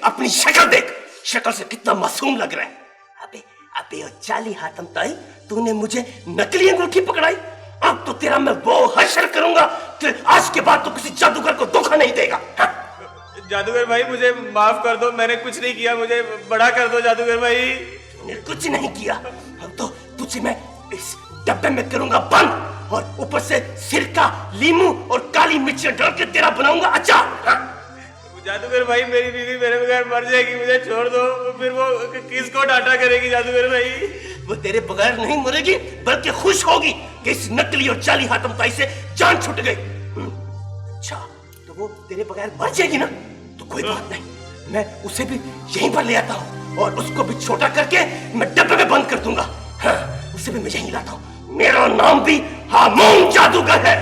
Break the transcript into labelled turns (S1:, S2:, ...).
S1: अपनी शक्ल देख, शक्ल से कितना मासूम लग रहा है। अबे अबे ओ जाली हातम ताई, तूने मुझे नकली अंगूठी पकड़ाई। अब तो तेरा मैं वो हश्र करूंगा कि आज के बाद तो किसी जादूगर को धोखा नहीं देगा। हाँ?
S2: जादूगर भाई मुझे माफ कर दो, मैंने कुछ नहीं किया, मुझे बड़ा कर दो जादूगर भाई।
S1: तूने कुछ नहीं किया, अब तो तुझे मैं इस डब्बे में करूंगा बंद और ऊपर से सिरका, लीमू और काली मिर्च डाल के तेरा बनाऊंगा अचार। हाँ?
S2: जादूगर भाई मेरी बीवी मेरे बगैर मर जाएगी, मुझे छोड़ दो, फिर वो किसको डांटा करेगी जादूगर भाई?
S1: वो तेरे बगैर नहीं मरेगी बल्कि खुश होगी कि इस नकली और जाली हातम ताई से जान छूट गई। अच्छा, तो वो तेरे बगैर मर जाएगी ना, तो कोई बात नहीं, मैं उसे भी यहीं पर ले आता हूँ और उसको भी छोटा करके मैं डब्बे में बंद कर दूंगा। हाँ, उसे भी मैं यहीं लाता हूँ। मेरा नाम भी हामून जादूगर है।